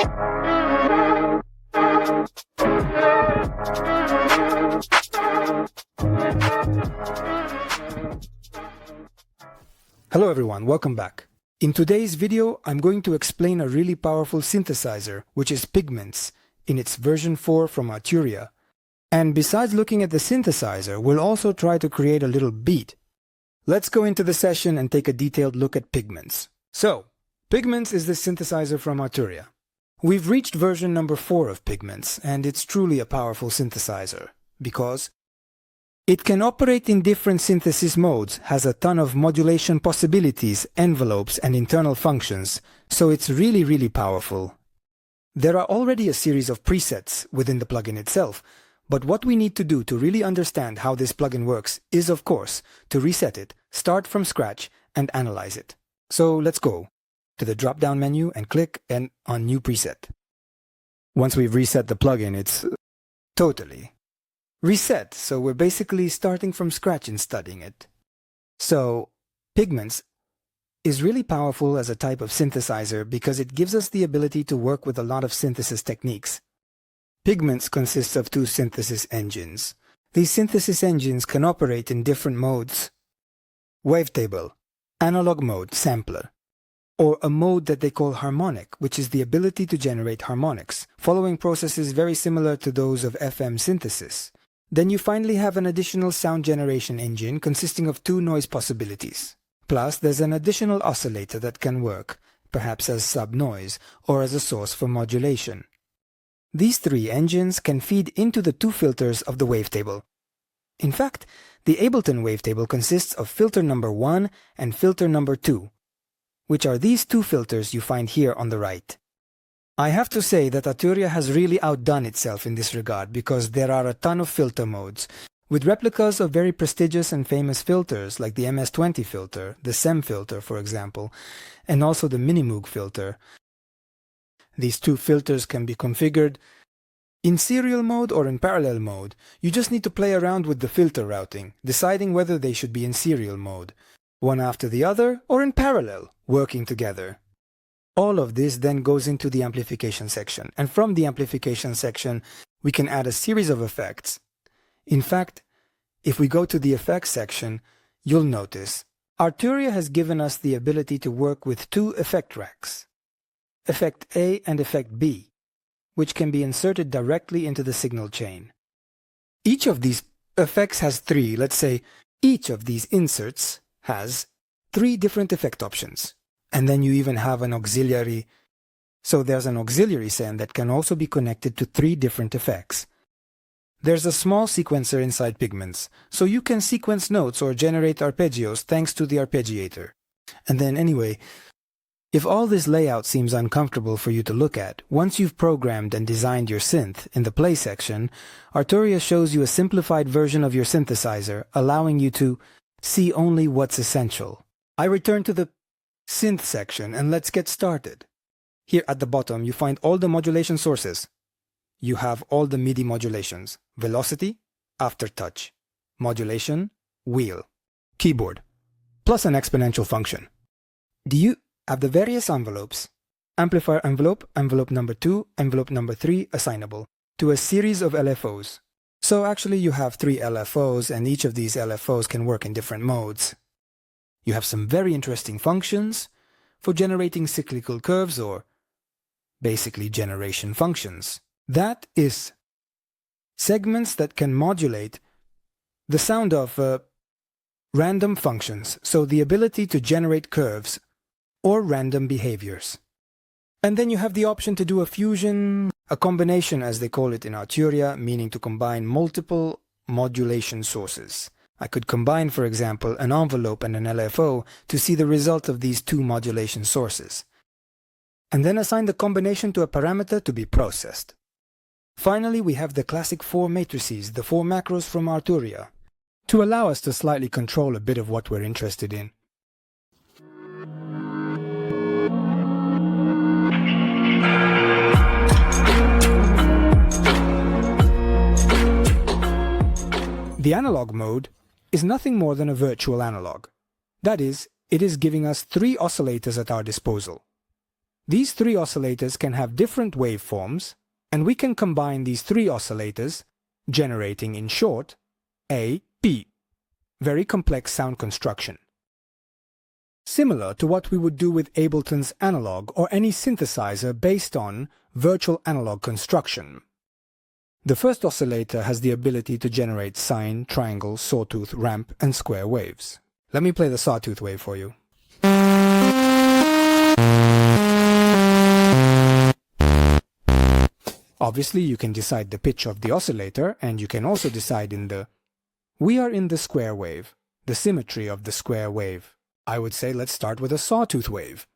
Hello everyone, welcome back. In today's video, I'm going to explain a really powerful synthesizer, which is Pigments, in its version 4 from Arturia. And besides looking at the synthesizer, we'll also try to create a little beat. Let's go into the session and take a detailed look at Pigments. So, Pigments is the synthesizer from Arturia. We've reached version number 4 of Pigments, and it's truly a powerful synthesizer, because it can operate in different synthesis modes, has a ton of modulation possibilities, envelopes, and internal functions, so it's really powerful. There are already a series of presets within the plugin itself, but what we need to do to really understand how this plugin works is, of course, to reset it, start from scratch, and analyze it. So let's go to the drop-down menu and click on New Preset. Once we've reset the plugin, it's totally reset, so we're basically starting from scratch and studying it. So, Pigments is really powerful as a type of synthesizer because it gives us the ability to work with a lot of synthesis techniques. Pigments consists of 2 synthesis engines. These synthesis engines can operate in different modes: wavetable, analog mode, sampler, or a mode that they call harmonic, which is the ability to generate harmonics, following processes very similar to those of FM synthesis. Then you finally have an additional sound generation engine consisting of 2 noise possibilities. Plus, there's an additional oscillator that can work, perhaps as sub-noise, or as a source for modulation. These 3 engines can feed into the 2 filters of the wavetable. In fact, the Ableton wavetable consists of filter number 1 and filter number 2, which are these 2 filters you find here on the right. I have to say that Arturia has really outdone itself in this regard because there are a ton of filter modes, with replicas of very prestigious and famous filters like the MS-20 filter, the SEM filter for example, and also the Minimoog filter. These 2 filters can be configured in serial mode or in parallel mode. You just need to play around with the filter routing, deciding whether they should be in serial mode, one after the other, or in parallel, working together. All of this then goes into the amplification section, and from the amplification section we can add a series of effects. In fact, if we go to the effects section, you'll notice Arturia has given us the ability to work with 2 effect racks, Effect A and Effect B, which can be inserted directly into the signal chain. Each of these effects has 3, let's say each of these inserts has 3 different effect options. And then you even have an auxiliary. So there's an auxiliary send that can also be connected to 3 different effects. There's a small sequencer inside Pigments, so you can sequence notes or generate arpeggios thanks to the arpeggiator. And then anyway, if all this layout seems uncomfortable for you to look at, once you've programmed and designed your synth in the play section, Arturia shows you a simplified version of your synthesizer, allowing you to see only what's essential. I return to the synth section and let's get started. Here at the bottom you find all the modulation sources. You have all the MIDI modulations: velocity, aftertouch, modulation, wheel, keyboard, plus an exponential function. You have the various envelopes: amplifier envelope, envelope number 2, envelope number 3 assignable to a series of LFOs. So actually you have 3 LFOs, and each of these LFOs can work in different modes. You have some very interesting functions for generating cyclical curves, or basically generation functions. That is segments that can modulate the sound of random functions, so the ability to generate curves or random behaviors. And then you have the option to do a fusion, a combination as they call it in Arturia, meaning to combine multiple modulation sources. I could combine, for example, an envelope and an LFO to see the result of these 2 modulation sources, and then assign the combination to a parameter to be processed. Finally, we have the classic 4 matrices, the 4 macros from Arturia, to allow us to slightly control a bit of what we're interested in. The analog mode is nothing more than a virtual analog. That is, it is giving us 3 oscillators at our disposal. These three oscillators can have different waveforms, and we can combine these three oscillators, generating, in short, A, P. Very complex sound construction. Similar to what we would do with Ableton's analog or any synthesizer based on virtual analog construction. The first oscillator has the ability to generate sine, triangle, sawtooth, ramp, and square waves. Let me play the sawtooth wave for you. Obviously, you can decide the pitch of the oscillator, and you can also decide we are in the square wave, the symmetry of the square wave. I would say let's start with a sawtooth wave.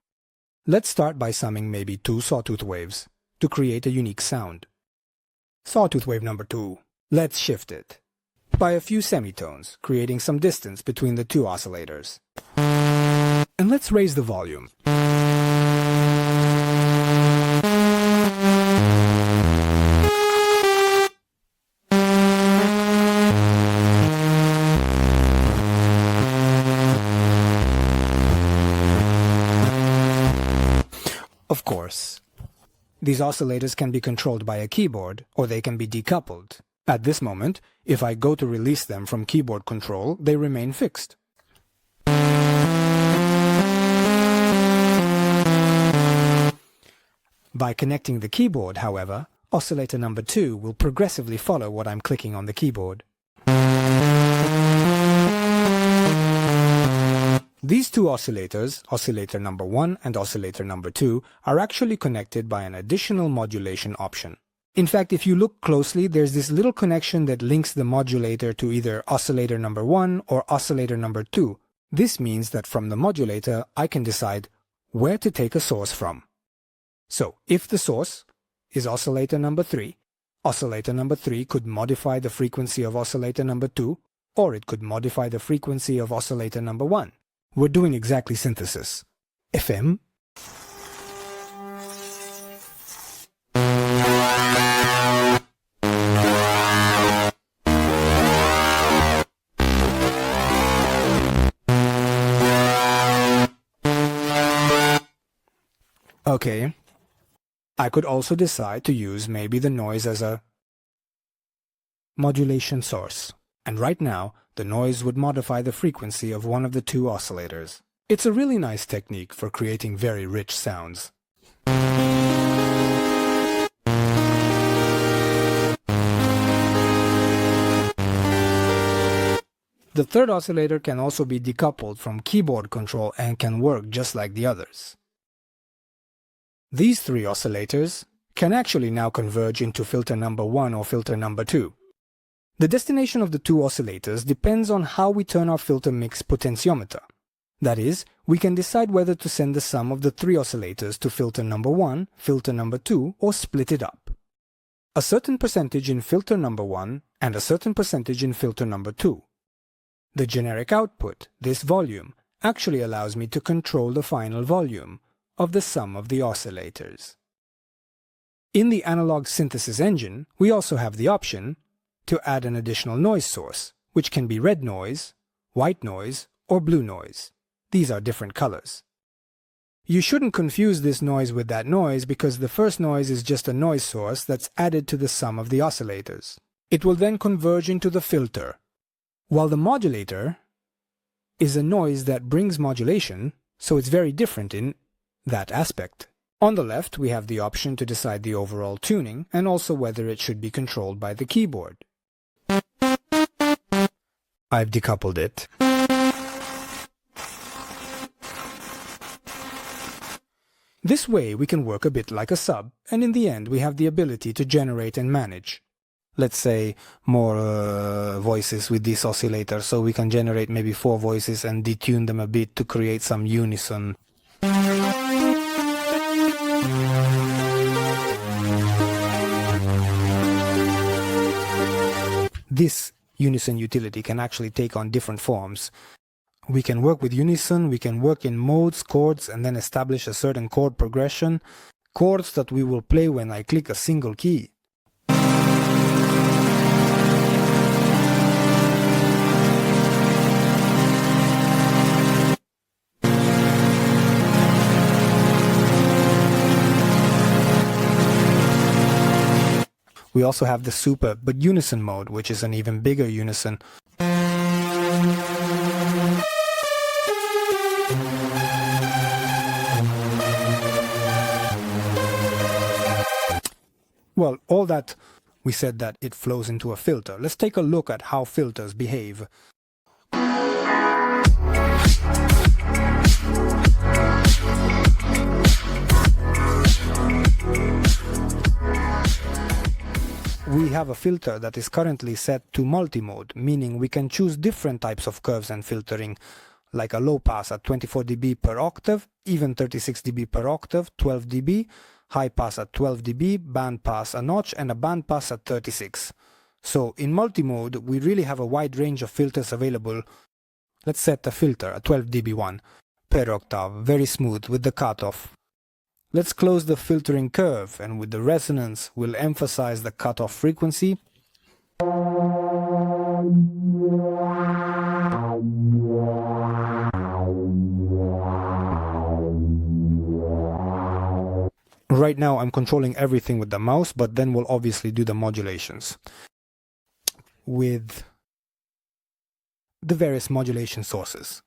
Let's start by summing maybe 2 sawtooth waves to create a unique sound. Sawtooth wave number 2. Let's shift it by a few semitones, creating some distance between the two oscillators. And let's raise the volume. Of course, these oscillators can be controlled by a keyboard, or they can be decoupled. At this moment, if I go to release them from keyboard control, they remain fixed. By connecting the keyboard, however, oscillator number 2 will progressively follow what I'm clicking on the keyboard. These two oscillators, oscillator number 1 and oscillator number 2, are actually connected by an additional modulation option. In fact, if you look closely, there's this little connection that links the modulator to either oscillator number 1 or oscillator number 2. This means that from the modulator, I can decide where to take a source from. So, if the source is oscillator number 3, oscillator number 3 could modify the frequency of oscillator number 2, or it could modify the frequency of oscillator number 1. We're doing exactly synthesis. FM. Okay. I could also decide to use maybe the noise as a modulation source. And right now, the noise would modify the frequency of one of the two oscillators. It's a really nice technique for creating very rich sounds. The third oscillator can also be decoupled from keyboard control and can work just like the others. These three oscillators can actually now converge into filter number 1 or filter number 2. The destination of the two oscillators depends on how we turn our filter mix potentiometer. That is, we can decide whether to send the sum of the three oscillators to filter number 1, filter number 2, or split it up. A certain percentage in filter number 1 and a certain percentage in filter number 2. The generic output, this volume, actually allows me to control the final volume of the sum of the oscillators. In the analog synthesis engine, we also have the option to add an additional noise source, which can be red noise, white noise, or blue noise. These are different colors. You shouldn't confuse this noise with that noise because the first noise is just a noise source that's added to the sum of the oscillators. It will then converge into the filter, while the modulator is a noise that brings modulation, so it's very different in that aspect. On the left, we have the option to decide the overall tuning and also whether it should be controlled by the keyboard. I've decoupled it. This way we can work a bit like a sub, and in the end we have the ability to generate and manage, let's say, more voices with this oscillator, so we can generate maybe 4 voices and detune them a bit to create some unison. This unison utility can actually take on different forms. We can work with unison, we can work in modes, chords, and then establish a certain chord progression, chords that we will play when I click a single key. We also have the super but unison mode, which is an even bigger unison. Well, all that, we said that it flows into a filter. Let's take a look at how filters behave. We have a filter that is currently set to multi-mode, meaning we can choose different types of curves and filtering, like a low pass at 24 dB per octave, even 36 dB per octave, 12 dB, high pass at 12 dB, band pass a notch, and a band pass at 36. So in multi-mode, we really have a wide range of filters available. Let's set a filter, a 12 dB one, per octave, very smooth with the cutoff. Let's close the filtering curve, and with the resonance, we'll emphasize the cutoff frequency. Right now I'm controlling everything with the mouse, but then we'll obviously do the modulations with the various modulation sources.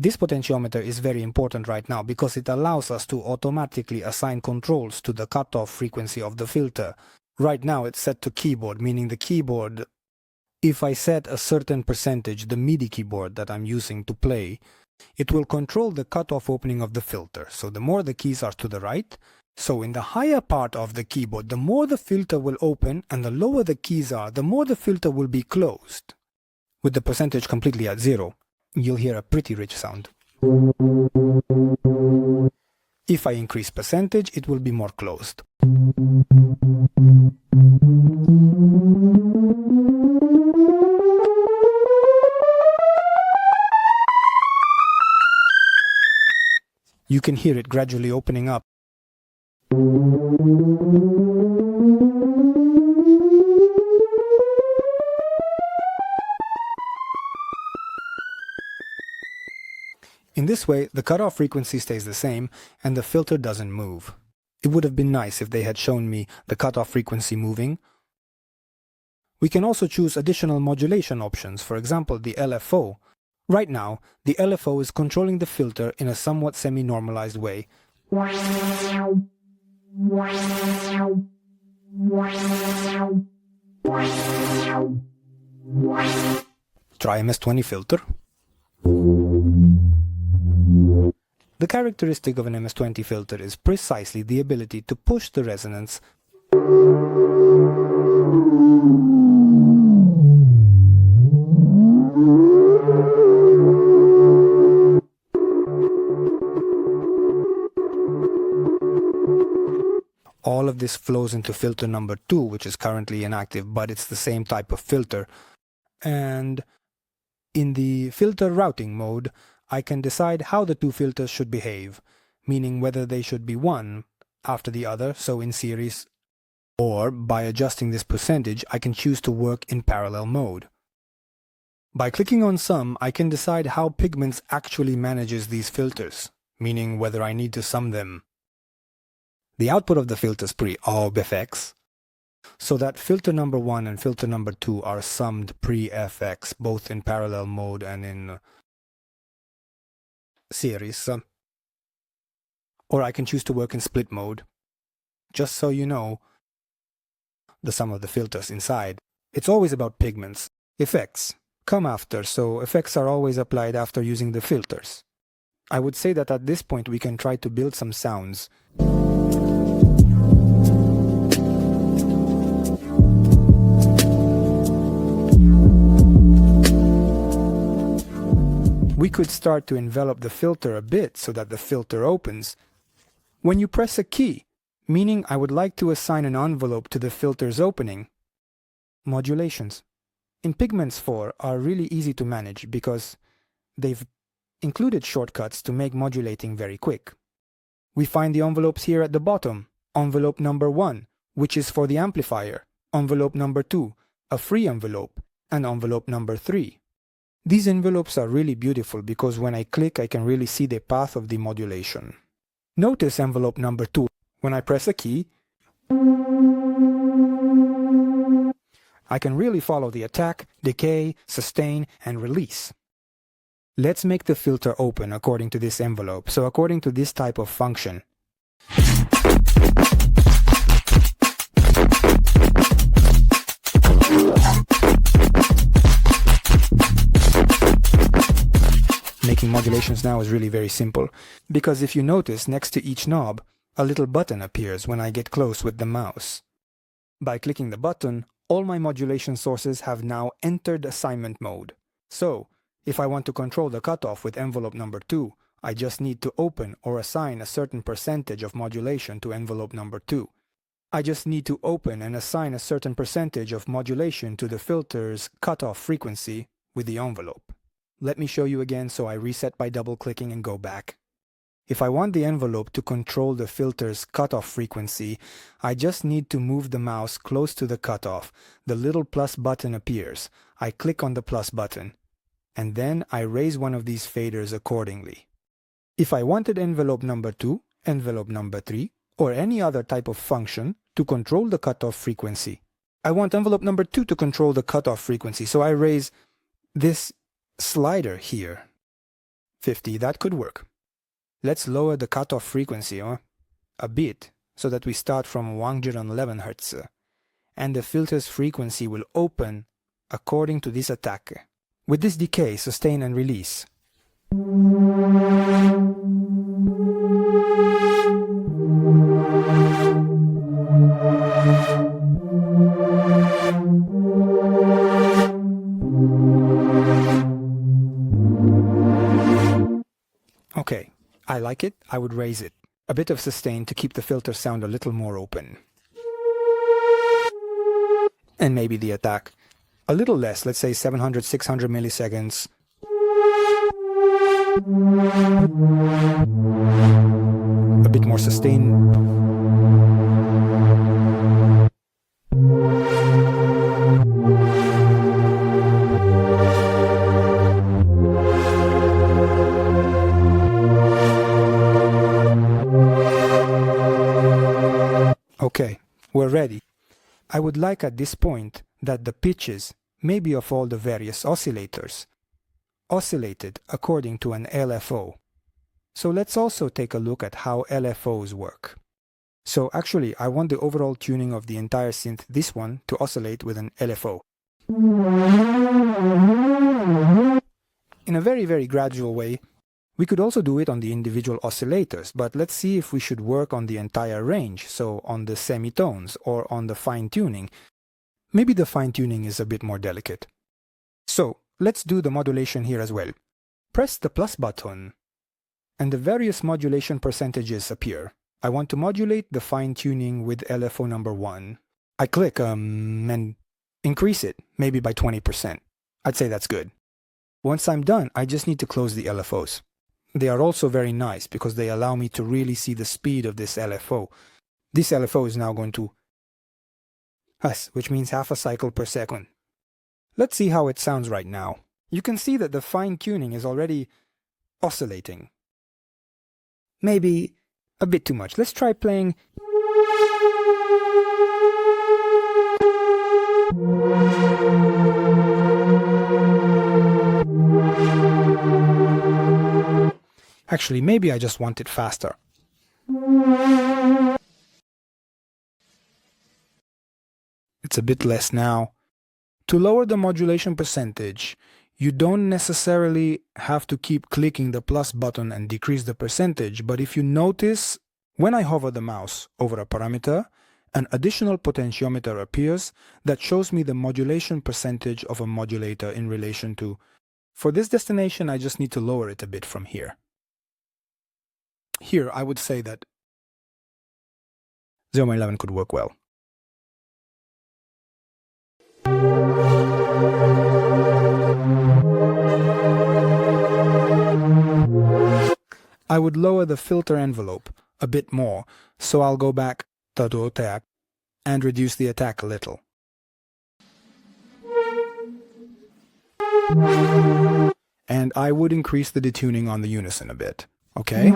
This potentiometer is very important right now because it allows us to automatically assign controls to the cutoff frequency of the filter. Right now it's set to keyboard, meaning the keyboard, if I set a certain percentage, the MIDI keyboard that I'm using to play, it will control the cutoff opening of the filter. So the more the keys are to the right, so in the higher part of the keyboard, the more the filter will open, and the lower the keys are, the more the filter will be closed. With the percentage completely at 0, you'll hear a pretty rich sound. If I increase percentage, it will be more closed. You can hear it gradually opening up. In this way, the cutoff frequency stays the same and the filter doesn't move. It would have been nice if they had shown me the cutoff frequency moving. We can also choose additional modulation options, for example the LFO. Right now, the LFO is controlling the filter in a somewhat semi-normalized way. Try MS-20 filter. The characteristic of an MS-20 filter is precisely the ability to push the resonance all of this flows into filter number 2, which is currently inactive, but it's the same type of filter. And in the filter routing mode, I can decide how the two filters should behave, meaning whether they should be one after the other, so in series, or by adjusting this percentage, I can choose to work in parallel mode. By clicking on sum, I can decide how Pigments actually manages these filters, meaning whether I need to sum them. The output of the filters pre-FX, so that filter number 1 and filter number 2 are summed pre-FX, both in parallel mode and in series. Or I can choose to work in split mode. Just so you know, the sum of the filters inside. It's always about Pigments. Effects come after, so effects are always applied after using the filters. I would say that at this point we can try to build some sounds. We could start to envelop the filter a bit so that the filter opens. When you press a key, meaning I would like to assign an envelope to the filter's opening. Modulations in Pigments 4 are really easy to manage because they've included shortcuts to make modulating very quick. We find the envelopes here at the bottom. Envelope number 1, which is for the amplifier. Envelope number 2, a free envelope. And envelope number 3. These envelopes are really beautiful because when I click I can really see the path of the modulation. Notice envelope number 2. When I press a key, I can really follow the attack, decay, sustain, and release. Let's make the filter open according to this envelope, so according to this type of function. Making modulations now is really very simple, because if you notice, next to each knob, a little button appears when I get close with the mouse. By clicking the button, all my modulation sources have now entered assignment mode. So, if I want to control the cutoff with envelope number 2, I just need to open or assign a certain percentage of modulation to envelope number 2. I just need to open and assign a certain percentage of modulation to the filter's cutoff frequency with the envelope. Let me show you again, so I reset by double-clicking and go back. If I want the envelope to control the filter's cutoff frequency, I just need to move the mouse close to the cutoff. The little plus button appears. I click on the plus button, and then I raise one of these faders accordingly. If I wanted envelope number 2, envelope number 3, or any other type of function to control the cutoff frequency, I want envelope number 2 to control the cutoff frequency, so I raise this slider here. 50, that could work. Let's lower the cutoff frequency a bit, so that we start from 111 Hz, and the filter's frequency will open according to this attack, with this decay, sustain and release. Okay, I like it, I would raise it. A bit of sustain to keep the filter sound a little more open. And maybe the attack a little less, let's say 700, 600 milliseconds. A bit more sustain. Okay, we're ready. I would like at this point that the pitches, maybe of all the various oscillators, oscillated according to an LFO. So let's also take a look at how LFOs work. So actually, I want the overall tuning of the entire synth, this one, to oscillate with an LFO. In a very, very gradual way. We could also do it on the individual oscillators, but let's see if we should work on the entire range, so on the semitones or on the fine-tuning. Maybe the fine-tuning is a bit more delicate. So, let's do the modulation here as well. Press the plus button, and the various modulation percentages appear. I want to modulate the fine-tuning with LFO number 1. I click and increase it, maybe by 20%. I'd say that's good. Once I'm done, I just need to close the LFOs. They are also very nice because they allow me to really see the speed of this LFO. This LFO is now going to us, which means half a cycle per second. Let's see how it sounds right now. You can see that the fine-tuning is already oscillating. Maybe a bit too much. Let's try playing. Actually, maybe I just want it faster. It's a bit less now. To lower the modulation percentage, you don't necessarily have to keep clicking the plus button and decrease the percentage, but if you notice, when I hover the mouse over a parameter, an additional potentiometer appears that shows me the modulation percentage of a modulator in relation to. For this destination, I just need to lower it a bit from here. Here, I would say that 0.11 could work well. I would lower the filter envelope a bit more, so I'll go back to attack and reduce the attack a little. And I would increase the detuning on the unison a bit. Okay?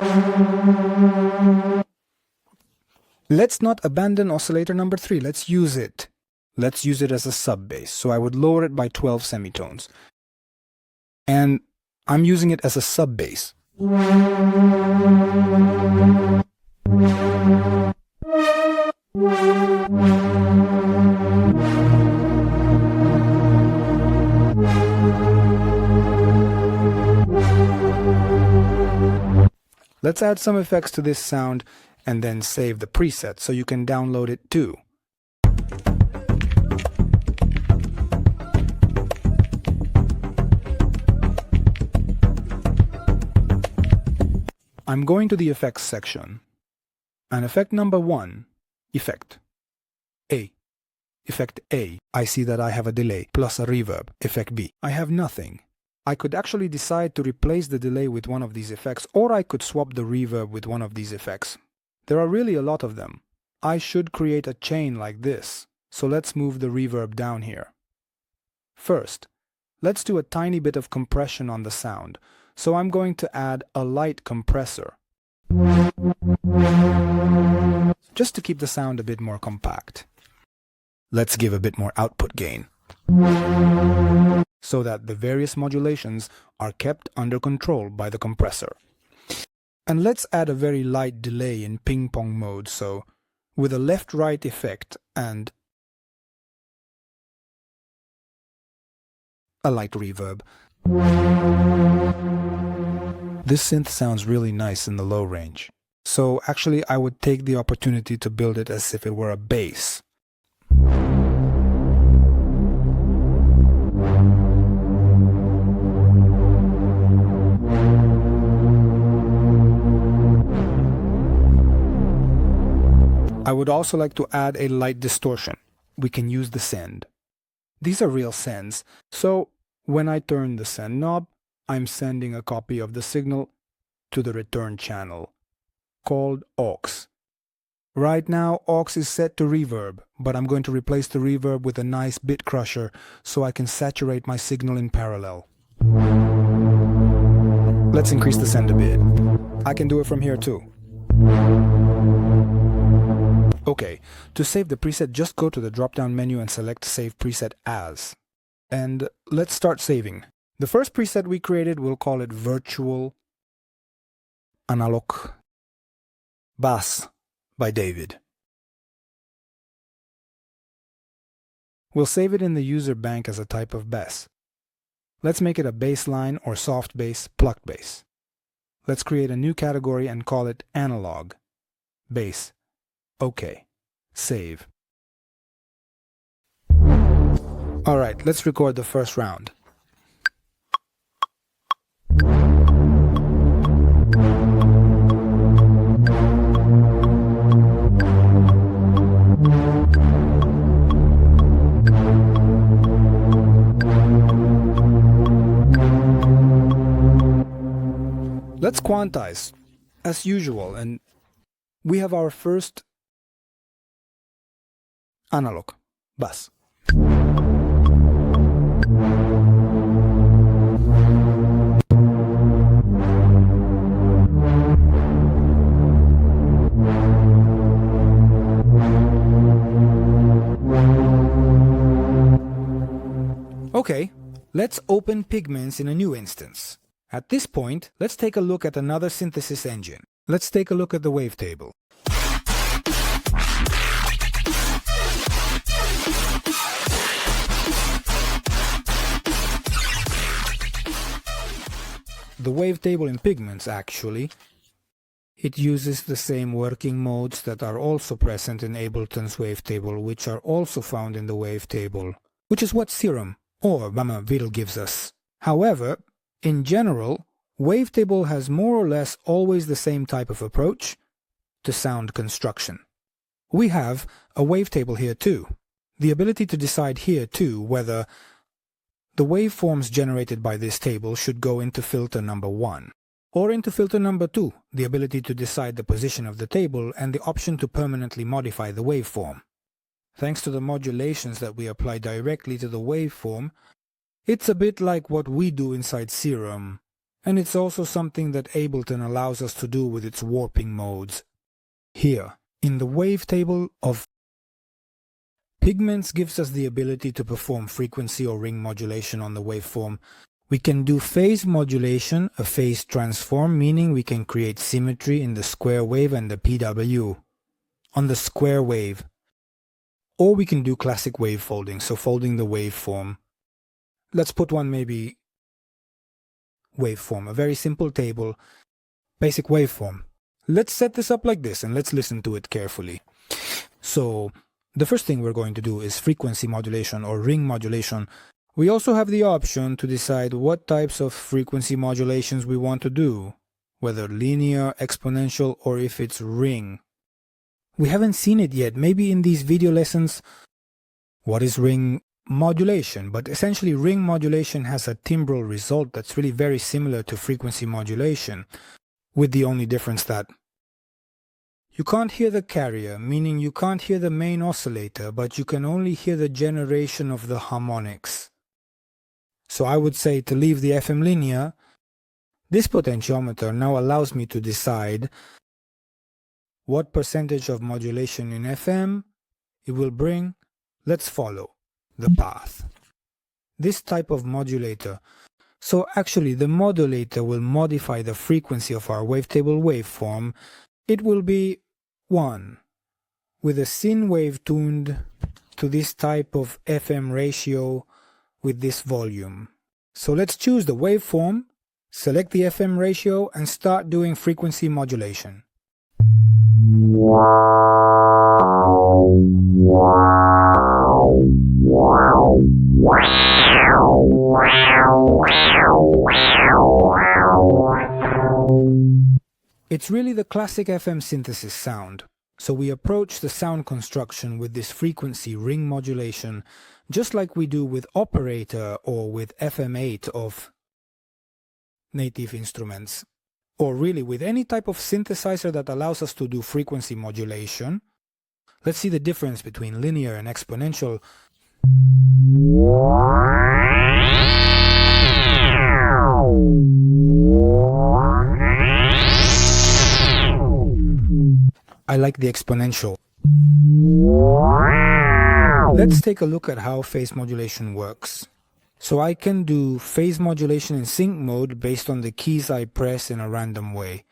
Let's not abandon oscillator number 3. Let's use it. let's use it as a sub-bass. So I would lower it by 12 semitones. And I'm using it as a sub-bass. Let's add some effects to this sound and then save the preset so you can download it too. I'm going to the effects section. And effect number 1, effect A. Effect A, I see that I have a delay plus a reverb. Effect B, I have nothing. I could actually decide to replace the delay with one of these effects, or I could swap the reverb with one of these effects. There are really a lot of them. I should create a chain like this. So let's move the reverb down here. First, let's do a tiny bit of compression on the sound. So I'm going to add a light compressor, just to keep the sound a bit more compact. Let's give a bit more output gain, so that the various modulations are kept under control by the compressor. And let's add a very light delay in ping-pong mode, so with a left-right effect and a light reverb. This synth sounds really nice in the low range. So actually I would take the opportunity to build it as if it were a bass. I would also like to add a light distortion. We can use the send. These are real sends, so when I turn the send knob, I'm sending a copy of the signal to the return channel, called aux. Right now, aux is set to reverb, but I'm going to replace the reverb with a nice bit crusher so I can saturate my signal in parallel. Let's increase the send a bit. I can do it from here too. Okay, to save the preset, just go to the drop-down menu and select Save Preset As. And let's start saving. The first preset we created, we'll call it Virtual Analog Bass by David. We'll save it in the user bank as a type of bass. Let's make it a bass line or soft bass, plucked bass. Let's create a new category and call it Analog Bass. OK. Save. Alright, let's record the first round. Let's quantize, as usual, and we have our first analog bass. Okay, let's open Pigments in a new instance. At this point, let's take a look at another synthesis engine. Let's take a look at the Wavetable. The Wavetable in Pigments, actually, it uses the same working modes that are also present in Ableton's Wavetable, which are also found in the Wavetable, which is what Serum or Wavetable gives us. However, in general, Wavetable has more or less always the same type of approach to sound construction. We have a wavetable here too. The ability to decide here too whether the waveforms generated by this table should go into filter number 1 or into filter number 2, the ability to decide the position of the table and the option to permanently modify the waveform. Thanks to the modulations that we apply directly to the waveform, it's a bit like what we do inside Serum, and it's also something that Ableton allows us to do with its warping modes. Here, in the wavetable of Pigments gives us the ability to perform frequency or ring modulation on the waveform. We can do phase modulation, a phase transform, meaning we can create symmetry in the square wave and the PW on the square wave. Or we can do classic wave folding, so folding the waveform. Let's put one maybe waveform, a very simple table, basic waveform. Let's set this up like this and let's listen to it carefully. So the first thing we're going to do is frequency modulation or ring modulation. We also have the option to decide what types of frequency modulations we want to do, whether linear, exponential, or if it's ring. We haven't seen it yet, maybe in these video lessons, what is ring modulation, but essentially ring modulation has a timbral result that's really very similar to frequency modulation, with the only difference that you can't hear the carrier, meaning you can't hear the main oscillator, but you can only hear the generation of the harmonics. So I would say to leave the FM linear, this potentiometer now allows me to decide what percentage of modulation in FM it will bring. Let's follow the path. This type of modulator. So actually the modulator will modify the frequency of our wavetable waveform. It will be 1 with a syn wave tuned to this type of FM ratio with this volume. So let's choose the waveform, select the FM ratio and start doing frequency modulation. It's really the classic FM synthesis sound. So we approach the sound construction with this frequency ring modulation, just like we do with operator or with FM8 of native instruments, or really with any type of synthesizer that allows us to do frequency modulation. Let's see the difference between linear and exponential. I like the exponential. Let's take a look at how phase modulation works. So I can do phase modulation in sync mode based on the keys I press in a random way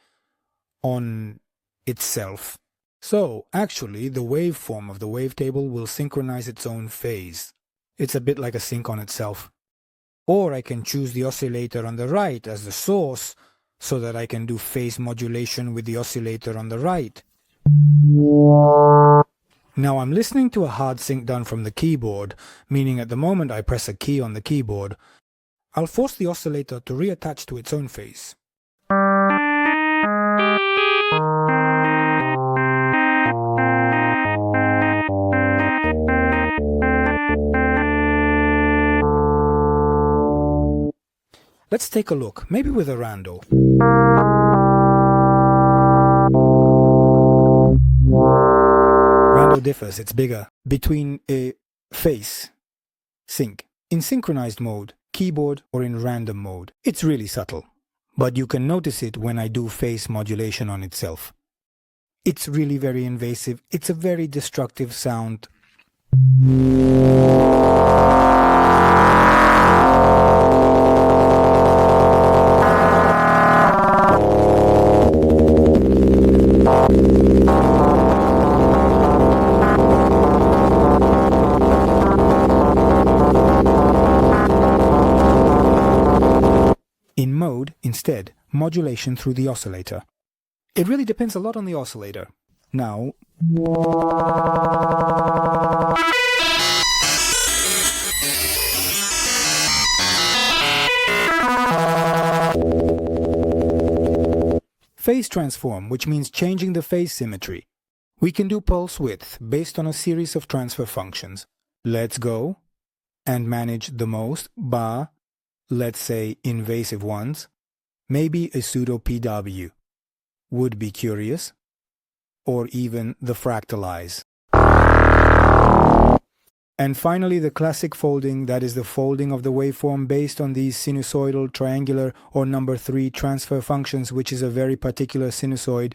on itself. So actually the waveform of the wavetable will synchronize its own phase. It's a bit like a sync on itself. Or I can choose the oscillator on the right as the source so that I can do phase modulation with the oscillator on the right. Now I'm listening to a hard sync done from the keyboard, meaning at the moment I press a key on the keyboard, I'll force the oscillator to reattach to its own phase. Let's take a look, maybe with a rando. Rando differs, it's bigger, between a phase sync in synchronized mode, keyboard, or in random mode. It's really subtle, but you can notice it when I do phase modulation on itself. It's really very invasive, it's a very destructive sound. In mode, instead, modulation through the oscillator. It really depends a lot on the oscillator. Now, phase transform, which means changing the phase symmetry. We can do pulse width based on a series of transfer functions. Let's go and manage the most bar, let's say invasive ones, maybe a pseudo PW. Would be curious, or even the fractalize. And finally the classic folding, that is the folding of the waveform based on these sinusoidal, triangular, or number 3 transfer functions, which is a very particular sinusoid.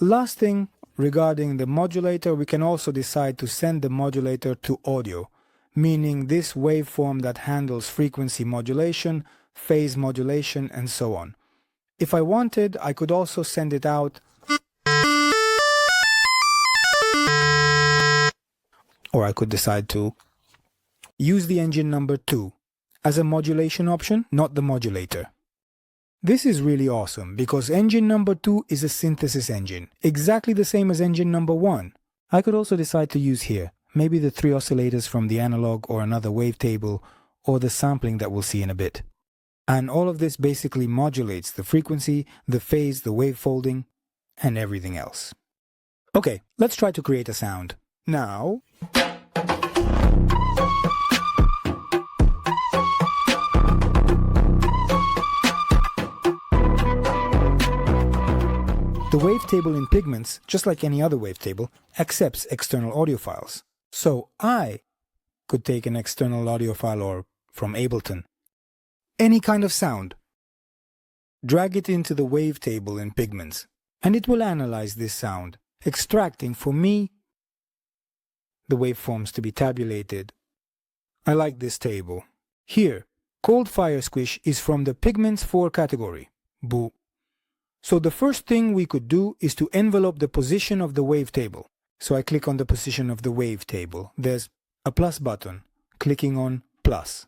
Last thing regarding the modulator, we can also decide to send the modulator to audio, meaning this waveform that handles frequency modulation, phase modulation, and so on. If I wanted, I could also send it out, or I could decide to use the engine number 2 as a modulation option, not the modulator. This is really awesome because engine number 2 is a synthesis engine, exactly the same as engine number 1. I could also decide to use here, maybe the 3 oscillators from the analog or another wavetable, or the sampling that we'll see in a bit. And all of this basically modulates the frequency, the phase, the wavefolding, and everything else. Okay, let's try to create a sound. Now, the wavetable in Pigments, just like any other wavetable, accepts external audio files. So I could take an external audio file or from Ableton, any kind of sound, drag it into the wavetable in Pigments, and it will analyze this sound, extracting for me the waveforms to be tabulated. I like this table. Here, Cold Fire Squish is from the Pigments 4 category. Boo. So the first thing we could do is to envelope the position of the wavetable. So I click on the position of the wavetable. There's a plus button. Clicking on plus.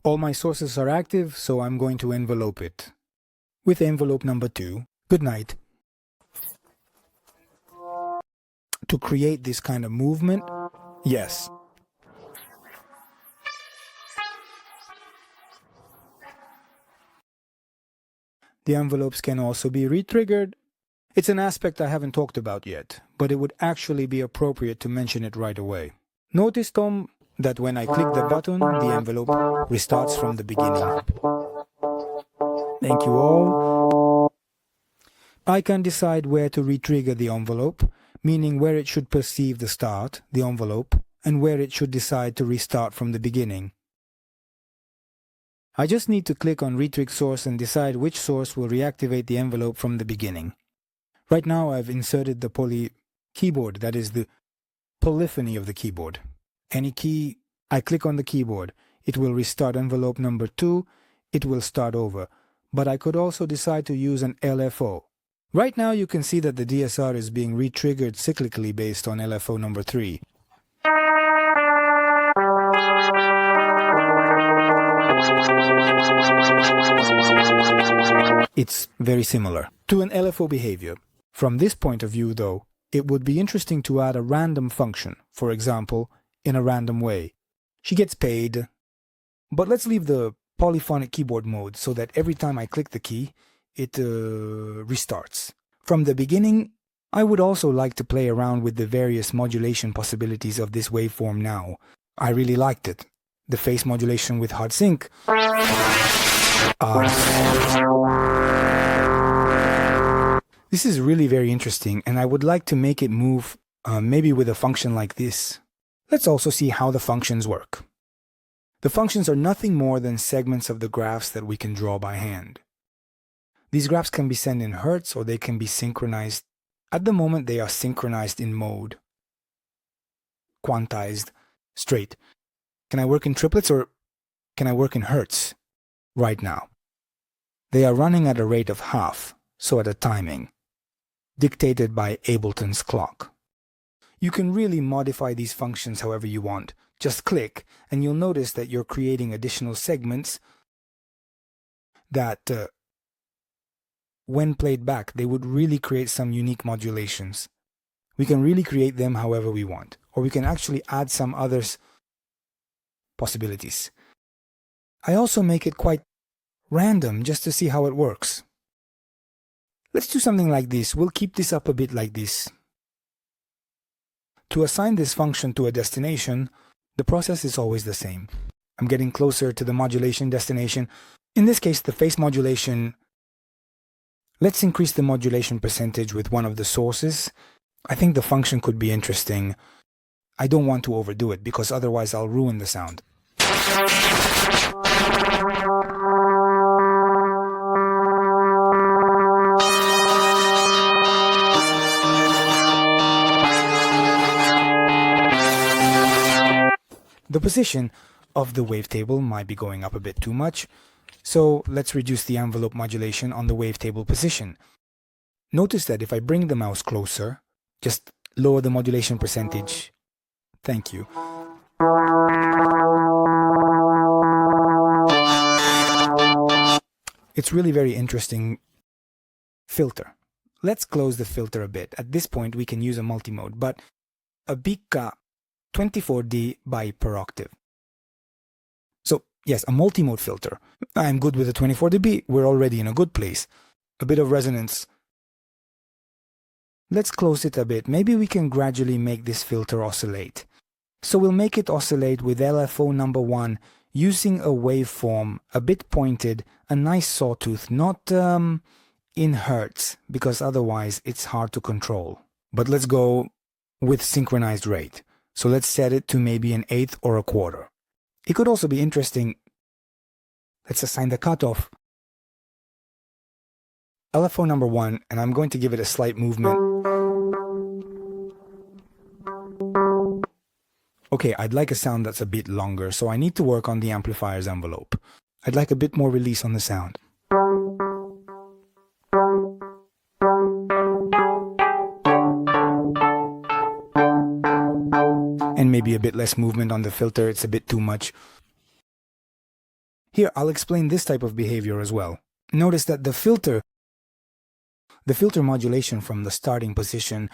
All my sources are active, so I'm going to envelope it with envelope number 2. Good night. To create this kind of movement, yes. The envelopes can also be re-triggered. It's an aspect I haven't talked about yet, but it would actually be appropriate to mention it right away. Notice, Tom, that when I click the button, the envelope restarts from the beginning. Thank you all. I can decide where to re-trigger the envelope, meaning where it should perceive the start, the envelope, and where it should decide to restart from the beginning. I just need to click on Retrig Source and decide which source will reactivate the envelope from the beginning. Right now I've inserted the poly keyboard, that is the polyphony of the keyboard. Any key, I click on the keyboard, it will restart envelope number 2, it will start over. But I could also decide to use an LFO. Right now you can see that the DSR is being re-triggered cyclically based on LFO number 3. It's very similar to an LFO behavior. From this point of view, though, it would be interesting to add a random function, for example, in a random way. She gets paid, but let's leave the polyphonic keyboard mode so that every time I click the key, it restarts. From the beginning, I would also like to play around with the various modulation possibilities of this waveform now. I really liked it. The phase modulation with hard sync. This is really very interesting, and I would like to make it move maybe with a function like this. Let's also see how the functions work. The functions are nothing more than segments of the graphs that we can draw by hand. These graphs can be sent in hertz or they can be synchronized. At the moment they are synchronized in mode. Quantized, straight. Can I work in triplets or can I work in hertz right now? They are running at a rate of half, so at a timing, dictated by Ableton's clock. You can really modify these functions however you want. Just click and you'll notice that you're creating additional segments that when played back, they would really create some unique modulations. We can really create them however we want, or we can actually add some others possibilities. I also make it quite random just to see how it works. Let's do something like this. We'll keep this up a bit like this. To assign this function to a destination, the process is always the same. I'm getting closer to the modulation destination. In this case, the phase modulation. Let's increase the modulation percentage with one of the sources. I think the function could be interesting. I don't want to overdo it because otherwise I'll ruin the sound. position of the wavetable might be going up a bit too much, so let's reduce the envelope modulation on the wavetable position. Notice that if I bring the mouse closer, just lower the modulation percentage. Thank you. It's really very interesting filter. Let's close the filter a bit. At this point we can use a multimode, but a Bika 24 dB per octave. So yes, a multimode filter. I'm good with the 24 dB. We're already in a good place. A bit of resonance. Let's close it a bit. Maybe we can gradually make this filter oscillate. So we'll make it oscillate with LFO number 1 using a waveform, a bit pointed, a nice sawtooth, not in hertz, because otherwise it's hard to control. But let's go with synchronized rate. So let's set it to maybe an eighth or a quarter. It could also be interesting. Let's assign the cutoff LFO number 1, and I'm going to give it a slight movement. Okay, I'd like a sound that's a bit longer, so I need to work on the amplifier's envelope. I'd like a bit more release on the sound. And maybe a bit less movement on the filter, it's a bit too much. Here, I'll explain this type of behavior as well. Notice that the filter modulation from the starting position,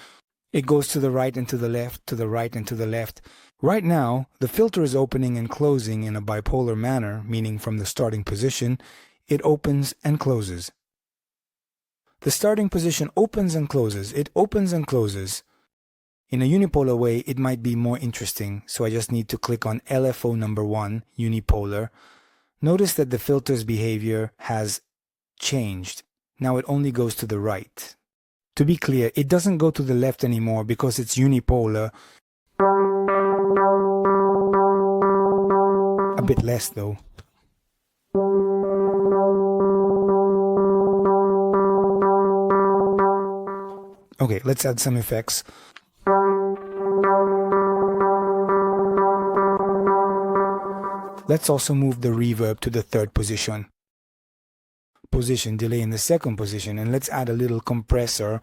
it goes to the right and to the left, to the right and to the left. Right now, the filter is opening and closing in a bipolar manner, meaning from the starting position, it opens and closes. The starting position opens and closes, it opens and closes. In a unipolar way, it might be more interesting, so I just need to click on LFO number 1, unipolar. Notice that the filter's behavior has changed. Now it only goes to the right. To be clear, it doesn't go to the left anymore because it's unipolar. A bit less though. Okay, let's add some effects. Let's also move the reverb to the third position. Delay in the second position, and let's add a little compressor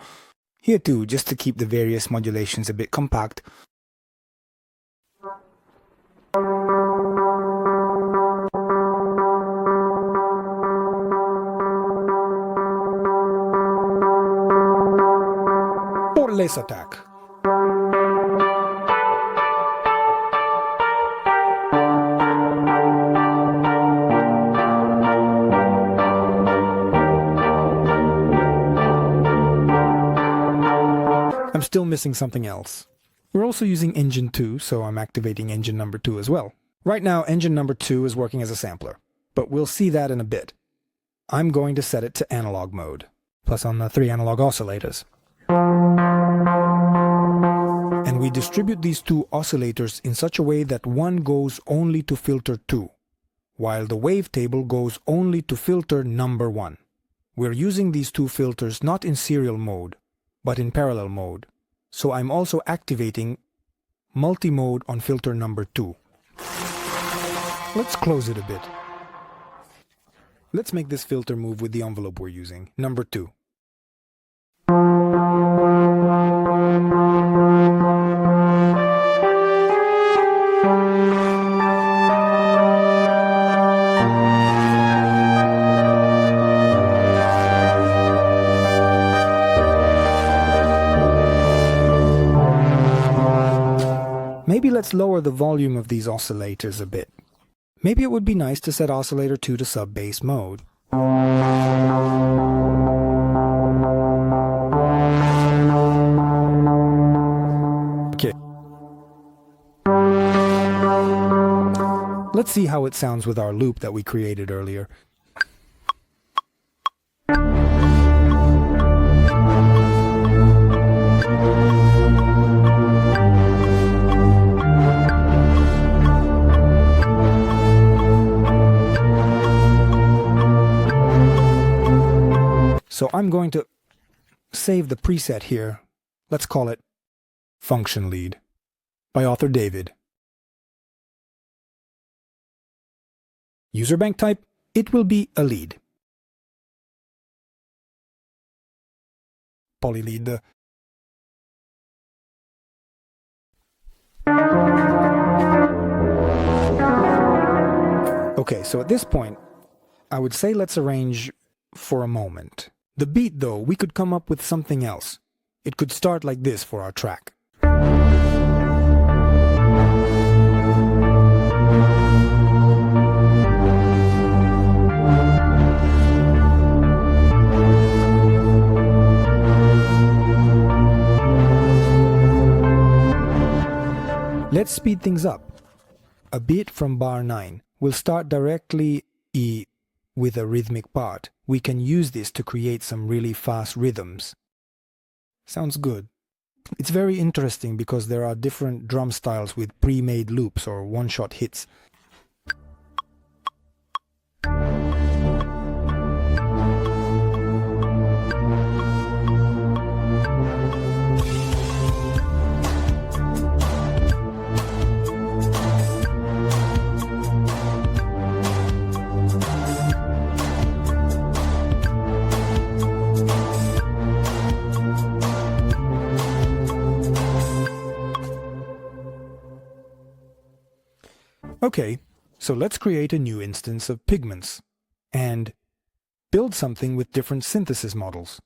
here too, just to keep the various modulations a bit compact. Or less attack. I'm still missing something else. We're also using engine 2, so I'm activating engine number 2 as well. Right now, engine number 2 is working as a sampler, but we'll see that in a bit. I'm going to set it to analog mode, plus on the 3 analog oscillators. And we distribute these 2 oscillators in such a way that one goes only to filter 2, while the wavetable goes only to filter number 1. We're using these 2 filters not in serial mode, but in parallel mode. So I'm also activating multi-mode on filter number 2. Let's close it a bit. Let's make this filter move with the envelope we're using, number 2. Maybe let's lower the volume of these oscillators a bit. Maybe it would be nice to set oscillator 2 to sub-bass mode. Okay. Let's see how it sounds with our loop that we created earlier. So I'm going to save the preset here. Let's call it Function Lead by author David. User bank type, it will be a lead. Polylead. Okay, so at this point, I would say let's arrange for a moment. The beat, though, we could come up with something else. It could start like this for our track. Let's speed things up. A beat from bar 9 will start directly E with a rhythmic part. We can use this to create some really fast rhythms. Sounds good. It's very interesting because there are different drum styles with pre-made loops or one-shot hits. Okay, so let's create a new instance of Pigments and build something with different synthesis models.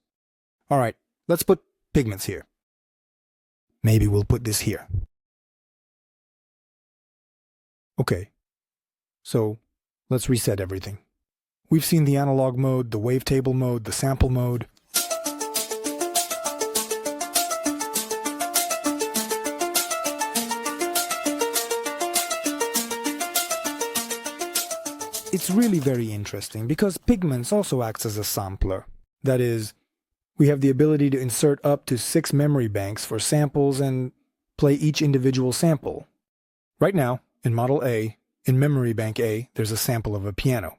Alright, let's put Pigments here. Maybe we'll put this here. Okay, so let's reset everything. We've seen the analog mode, the wavetable mode, the sample mode. It's really very interesting because Pigments also acts as a sampler. That is, we have the ability to insert up to 6 memory banks for samples and play each individual sample. Right now, in Model A, in Memory Bank A, there's a sample of a piano.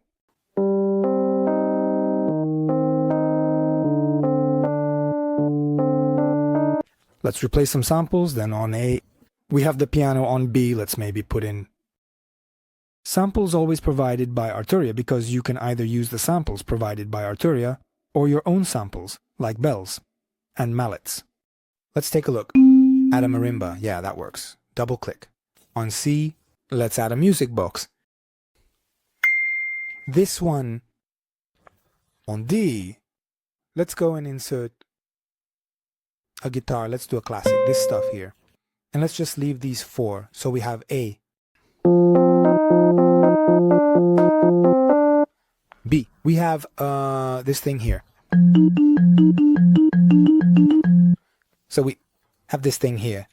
Let's replace some samples, then on A, we have the piano. On B, let's maybe put in samples always provided by Arturia, because you can either use the samples provided by Arturia or your own samples, like bells and mallets. Let's take a look. Add a marimba. Yeah, that works. Double click. On C, let's add a music box. This one. On D, let's go and insert a guitar. Let's do a classic, this stuff here. And let's just leave these 4. So we have A. B, we have this thing here. So we have this thing here.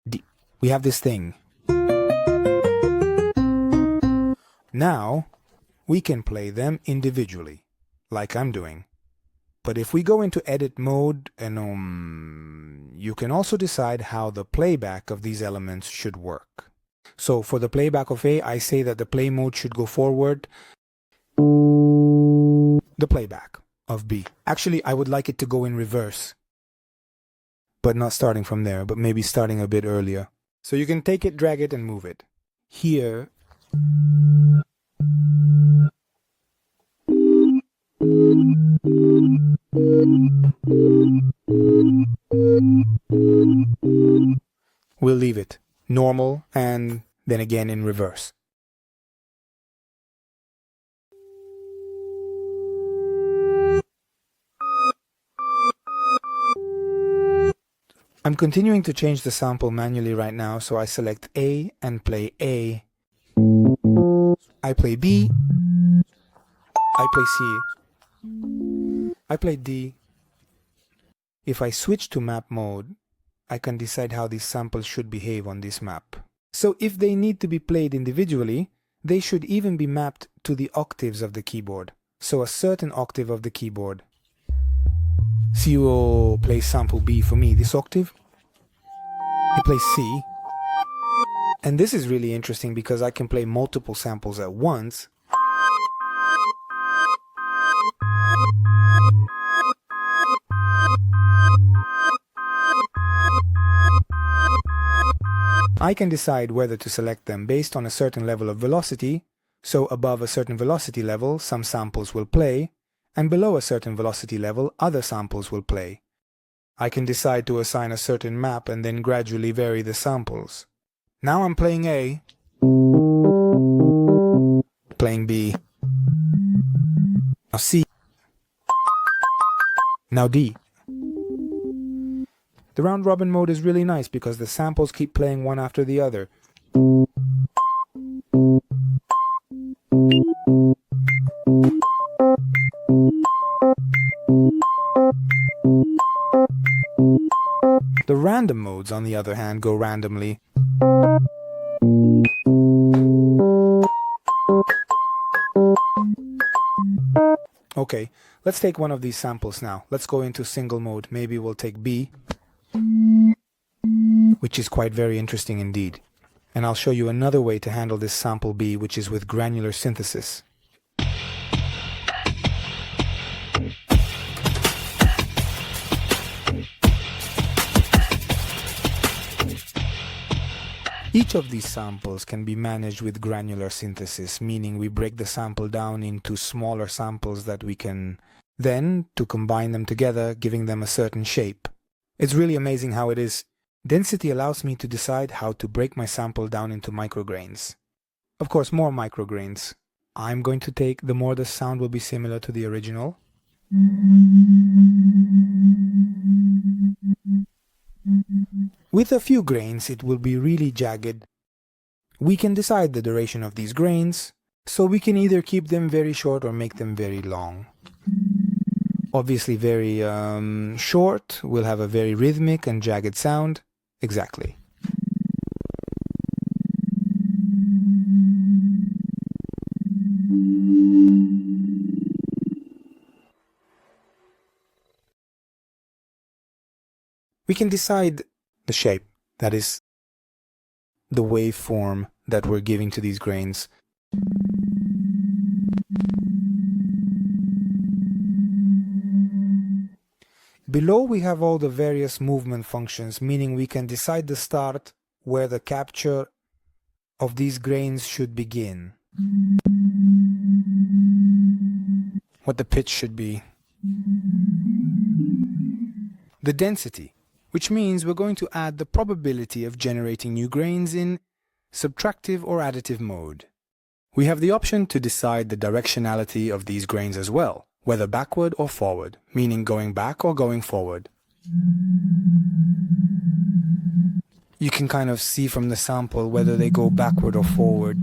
D, we have this thing. Now we can play them individually, like I'm doing. But if we go into edit mode, and you can also decide how the playback of these elements should work. So for the playback of A, I say that the play mode should go forward. The playback of B. Actually, I would like it to go in reverse. But not starting from there, but maybe starting a bit earlier. So you can take it, drag it, and move it. Here. We'll leave it normal and then again in reverse. I'm continuing to change the sample manually right now, so I select A and play A. I play B. I play C. I play D. If I switch to map mode, I can decide how these samples should behave on this map. So if they need to be played individually, they should even be mapped to the octaves of the keyboard. So a certain octave of the keyboard. CO plays sample B for me, this octave. It plays C. And this is really interesting because I can play multiple samples at once. I can decide whether to select them based on a certain level of velocity, so above a certain velocity level some samples will play, and below a certain velocity level other samples will play. I can decide to assign a certain map and then gradually vary the samples. Now I'm playing A, playing B, now C, now D. The round robin mode is really nice because the samples keep playing one after the other. The random modes, on the other hand, go randomly. Okay, let's take one of these samples now. Let's go into single mode. Maybe we'll take B, which is quite very interesting indeed. And I'll show you another way to handle this sample B, which is with granular synthesis. Each of these samples can be managed with granular synthesis, meaning we break the sample down into smaller samples that we can then to combine them together, giving them a certain shape. It's really amazing how it is. Density allows me to decide how to break my sample down into micrograins. Of course, more micrograins. I'm going to take, the more the sound will be similar to the original. With a few grains, it will be really jagged. We can decide the duration of these grains, so we can either keep them very short or make them very long. Obviously, very short will have a very rhythmic and jagged sound. Exactly. We can decide the shape, that is, the waveform that we're giving to these grains. Below we have all the various movement functions, meaning we can decide the start where the capture of these grains should begin, what the pitch should be, the density, which means we're going to add the probability of generating new grains in subtractive or additive mode. We have the option to decide the directionality of these grains as well, whether backward or forward, meaning going back or going forward. You can kind of see from the sample whether they go backward or forward.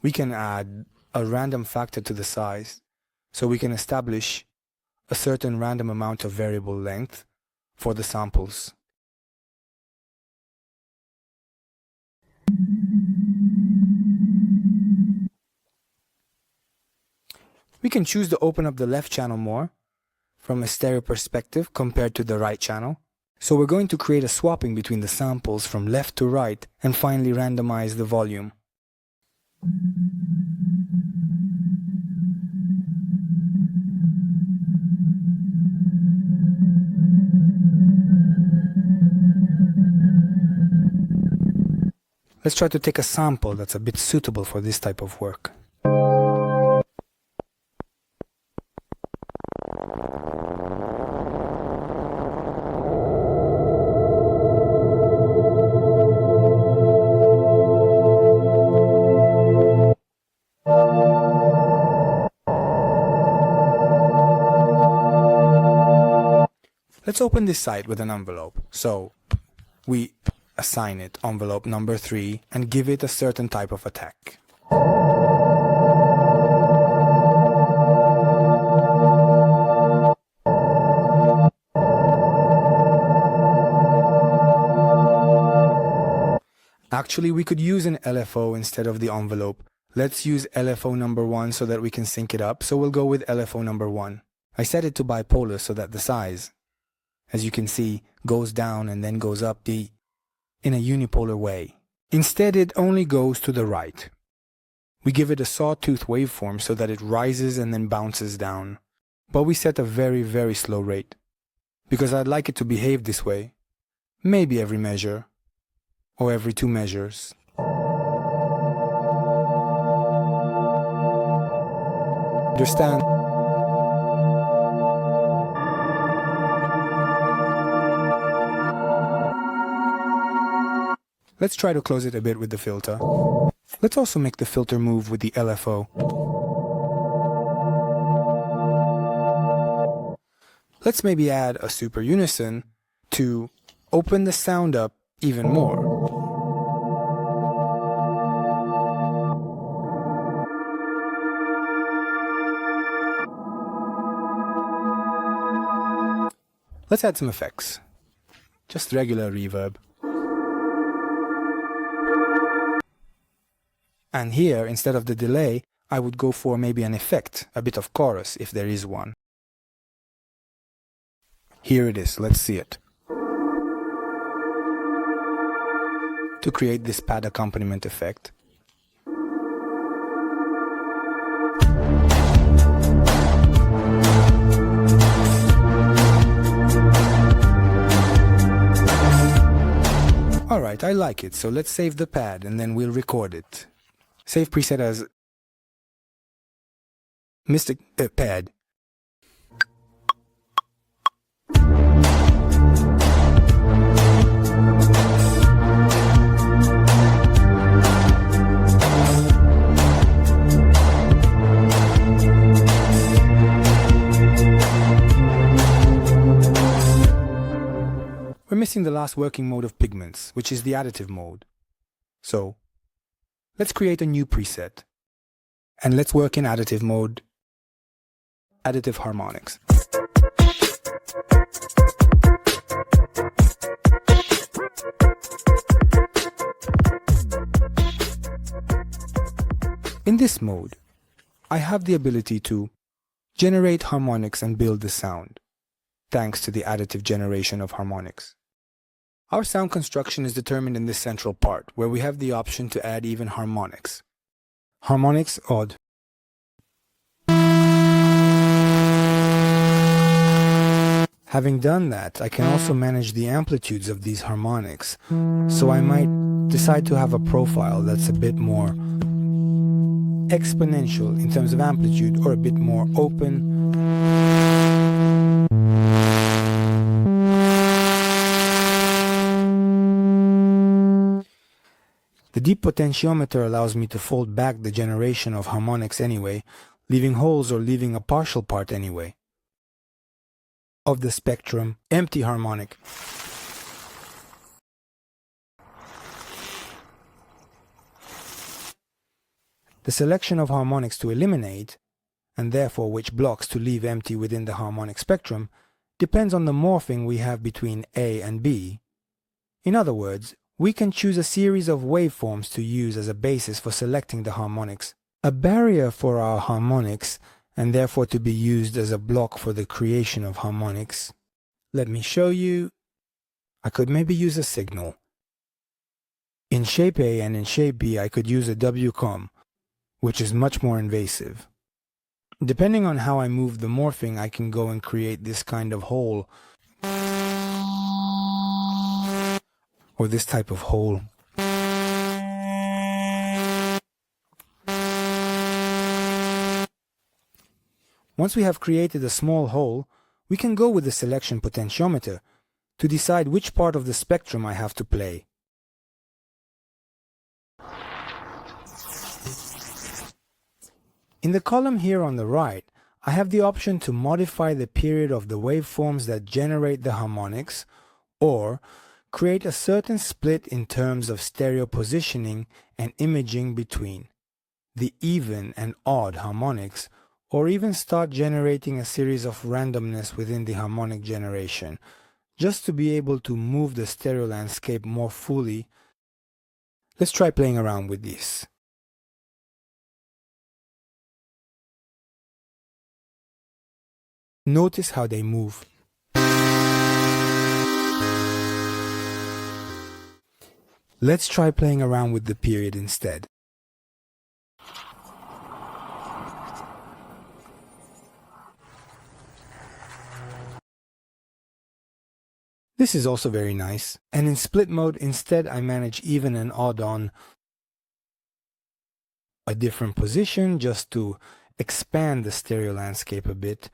We can add a random factor to the size, so we can establish a certain random amount of variable length for the samples. We can choose to open up the left channel more from a stereo perspective compared to the right channel. So we're going to create a swapping between the samples from left to right and finally randomize the volume. Let's try to take a sample that's a bit suitable for this type of work. Let's open this site with an envelope. So we assign it envelope number 3 and give it a certain type of attack. Actually, we could use an LFO instead of the envelope. Let's use LFO number 1 so that we can sync it up. So we'll go with LFO number 1. I set it to bipolar so that the size, as you can see, goes down and then goes up in a unipolar way. Instead, it only goes to the right. We give it a sawtooth waveform so that it rises and then bounces down. But we set a very, very slow rate. because I'd like it to behave this way. Maybe every measure, or every 2 measures. Understand? Let's try to close it a bit with the filter. Let's also make the filter move with the LFO. Let's maybe add a super unison to open the sound up even more. Let's add some effects. Just regular reverb. And here, instead of the delay, I would go for maybe an effect, a bit of chorus if there is one. Here it is, let's see it. To create this pad accompaniment effect, alright, I like it, so let's save the pad and then we'll record it. Save preset as Mystic Pad. We're missing the last working mode of Pigments, which is the additive mode. So, let's create a new preset. And let's work in additive mode, additive harmonics. In this mode, I have the ability to generate harmonics and build the sound, thanks to the additive generation of harmonics. Our sound construction is determined in this central part, where we have the option to add even harmonics. Harmonics odd. Having done that, I can also manage the amplitudes of these harmonics, so I might decide to have a profile that's a bit more exponential in terms of amplitude, or a bit more open. The deep potentiometer allows me to fold back the generation of harmonics anyway, leaving holes or leaving a partial part anyway of the spectrum, empty harmonic. The selection of harmonics to eliminate, and therefore which blocks to leave empty within the harmonic spectrum, depends on the morphing we have between A and B. In other words, we can choose a series of waveforms to use as a basis for selecting the harmonics, a barrier for our harmonics, and therefore to be used as a block for the creation of harmonics. Let me show you. I could maybe use a signal. In shape A and in shape B, I could use a WCOM, which is much more invasive. Depending on how I move the morphing, I can go and create this kind of hole, or this type of hole. Once we have created a small hole, we can go with the selection potentiometer to decide which part of the spectrum I have to play. In the column here on the right, I have the option to modify the period of the waveforms that generate the harmonics, or create a certain split in terms of stereo positioning and imaging between the even and odd harmonics, or even start generating a series of randomness within the harmonic generation, just to be able to move the stereo landscape more fully. Let's try playing around with this. Notice how they move. Let's try playing around with the period instead. This is also very nice. And in split mode, instead I manage even and odd on a different position just to expand the stereo landscape a bit.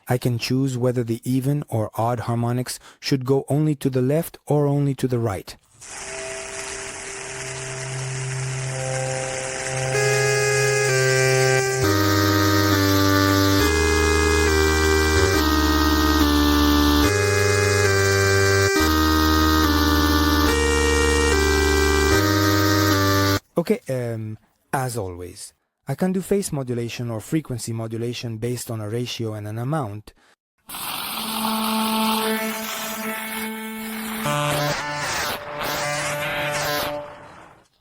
I can choose whether the even or odd harmonics should go only to the left or only to the right. Okay, as always, I can do phase modulation or frequency modulation based on a ratio and an amount.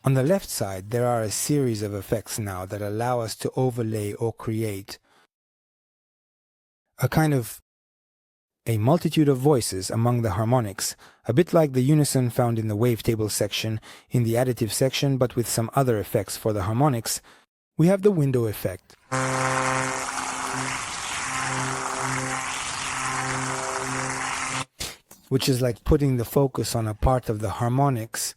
On the left side, there are a series of effects now that allow us to overlay or create a multitude of voices among the harmonics, a bit like the unison found in the wavetable section in the additive section, but with some other effects for the harmonics. We have the window effect. Which is like putting the focus on a part of the harmonics.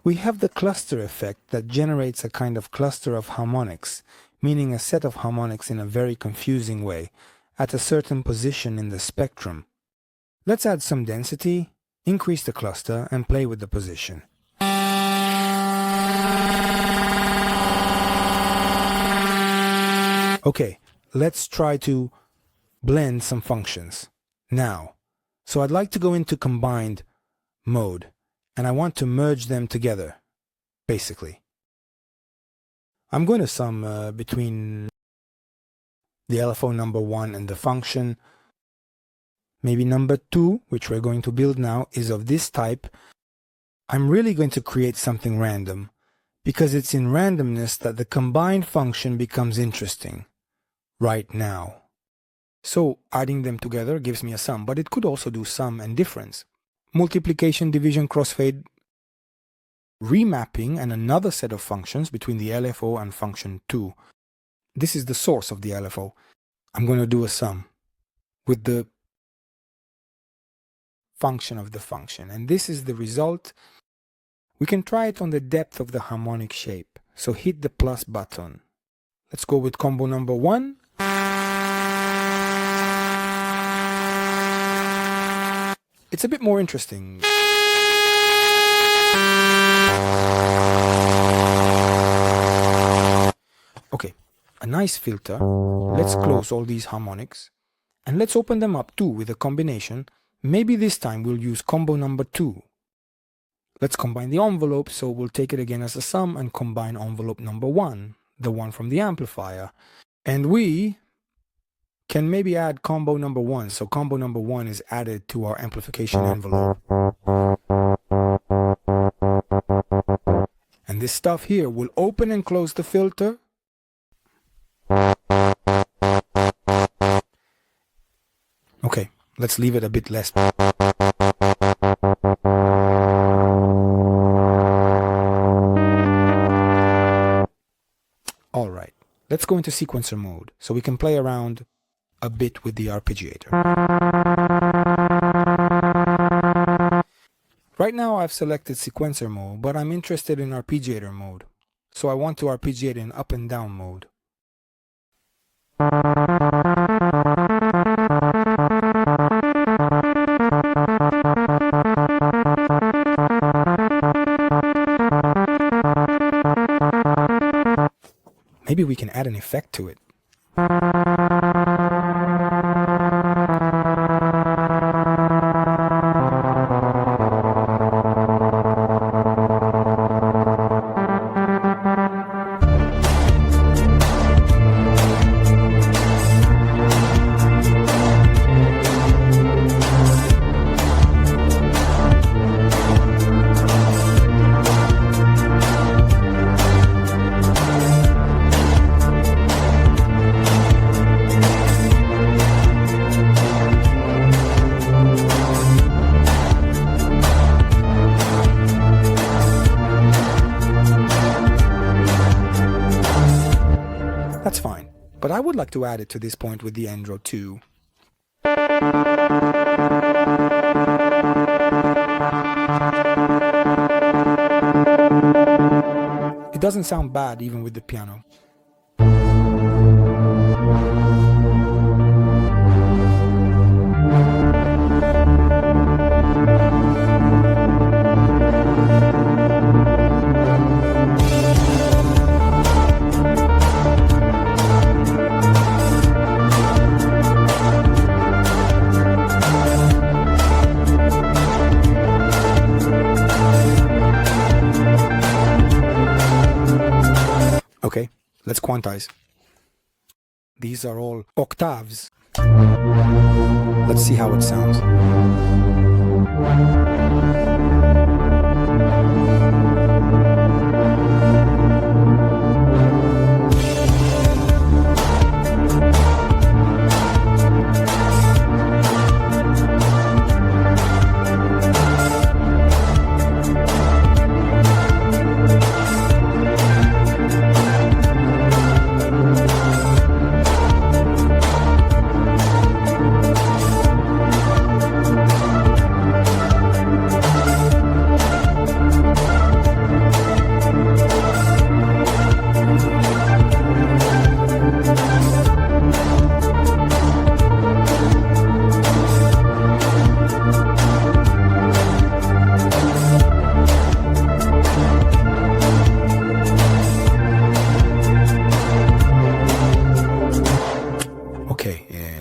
We have the cluster effect that generates a kind of cluster of harmonics, meaning a set of harmonics in a very confusing way, at a certain position in the spectrum. Let's add some density, increase the cluster, and play with the position. Okay, let's try to blend some functions. Now, so I'd like to go into combined mode, and I want to merge them together, basically. I'm going to sum between the LFO number 1 and the function. Maybe number 2, which we're going to build now, is of this type. I'm really going to create something random, because it's in randomness that the combined function becomes interesting right now. So adding them together gives me a sum, but it could also do sum and difference. Multiplication, division, crossfade, remapping, and another set of functions between the LFO and function 2. This is the source of the LFO. I'm going to do a sum with the function of the function, and this is the result. We can try it on the depth of the harmonic shape. So hit the plus button. Let's go with combo number 1. It's a bit more interesting. Okay, a nice filter. Let's close all these harmonics and let's open them up too with a combination. Maybe this time we'll use combo number 2. Let's combine the envelope, so we'll take it again as a sum and combine envelope number 1, the one from the amplifier. And we can maybe add combo number 1, so combo number 1 is added to our amplification envelope. And this stuff here will open and close the filter. Okay, let's leave it a bit less. Alright, let's go into sequencer mode so we can play around a bit with the arpeggiator. Right now I've selected sequencer mode, but I'm interested in arpeggiator mode. So I want to arpeggiate in up and down mode. Maybe we can add an effect to it. That's fine, but I would like to add it to this point with the Endro too. It doesn't sound bad even with the piano. Okay, let's quantize. These are all octaves. Let's see how it sounds.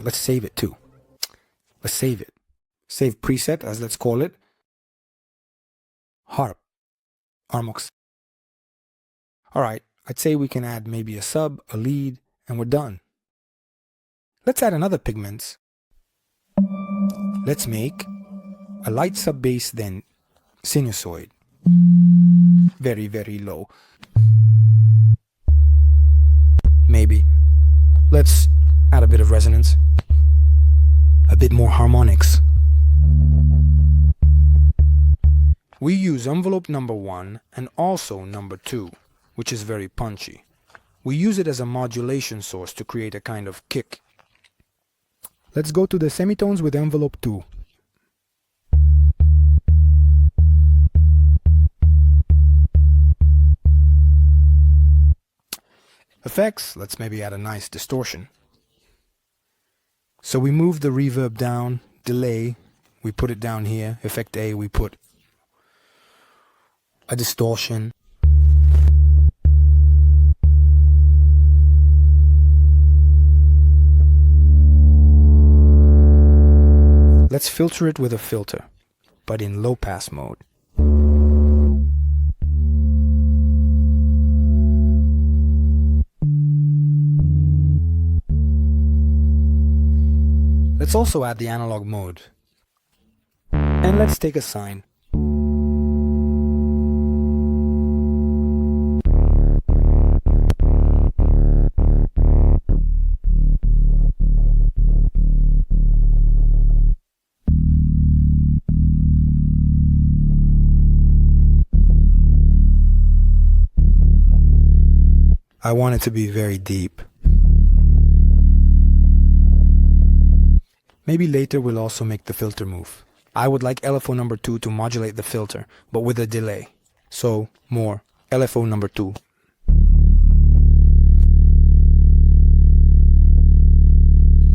Let's save it too. Let's save it. Save preset, as let's call it. Harp. Armox. Alright, I'd say we can add maybe a sub, a lead, and we're done. Let's add another pigments. Let's make a light sub bass, then sinusoid. Very, very low. Maybe. Let's add a bit of resonance. A bit more harmonics. We use envelope number 1 and also number 2, which is very punchy. We use it as a modulation source to create a kind of kick. Let's go to the semitones with envelope 2. Effects, let's maybe add a nice distortion. So we move the reverb down, delay, we put it down here, effect A, we put a distortion. Let's filter it with a filter, but in low pass mode. Let's also add the analog mode. And let's take a sine. I want it to be very deep. Maybe later we'll also make the filter move. I would like LFO number 2 to modulate the filter, but with a delay. So, more LFO number 2.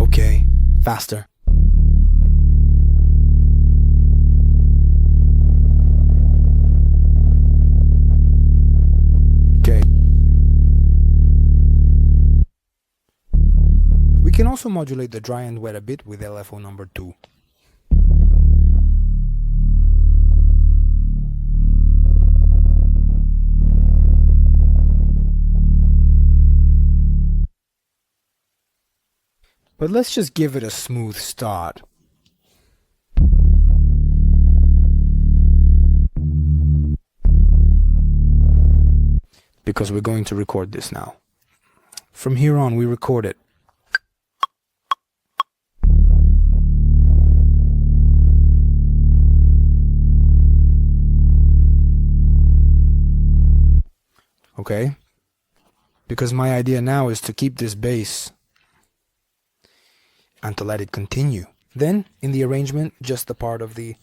Okay, faster. Okay. We can also modulate the dry and wet a bit with LFO number 2. But let's just give it a smooth start. Because we're going to record this now. From here on, we record it. Okay. because my idea now is to keep this bass and to let it continue. Then, in the arrangement, just the part of the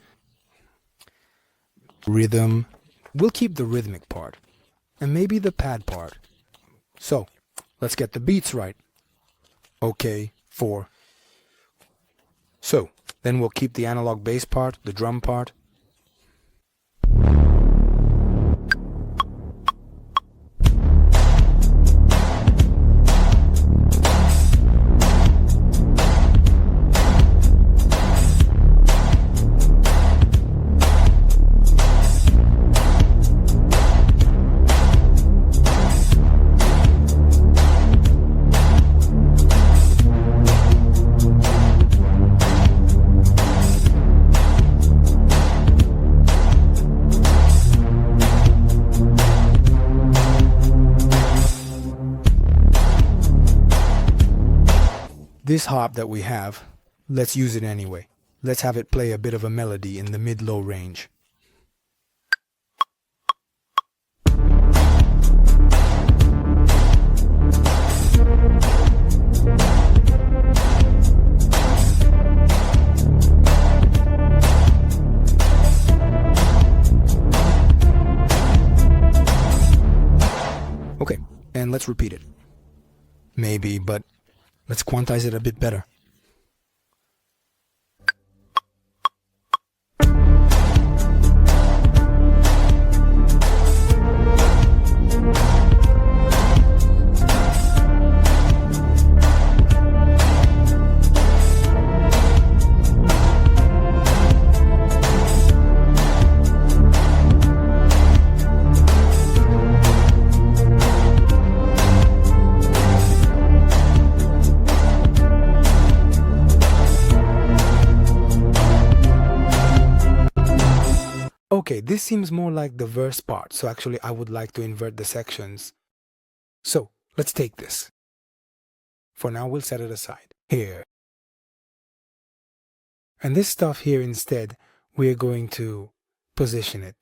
rhythm. We'll keep the rhythmic part, and maybe the pad part. So, let's get the beats right. Okay, 4. So, then we'll keep the analog bass part, the drum part. This hop that we have, let's use it anyway. Let's have it play a bit of a melody in the mid-low range. Okay, and let's repeat it. Maybe, but let's quantize it a bit better. Okay, this seems more like the verse part, so actually I would like to invert the sections. So, let's take this. For now, we'll set it aside. Here. And this stuff here instead, we're going to position it.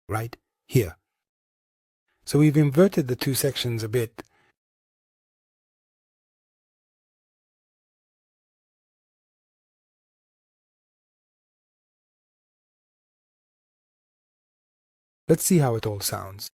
Right here. So we've inverted the two sections a bit. Let's see how it all sounds.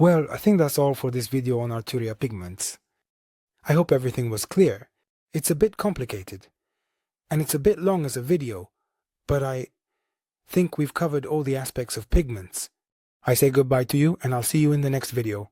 Well, I think that's all for this video on Arturia Pigments. I hope everything was clear. It's a bit complicated, and it's a bit long as a video, but I think we've covered all the aspects of pigments. I say goodbye to you, and I'll see you in the next video.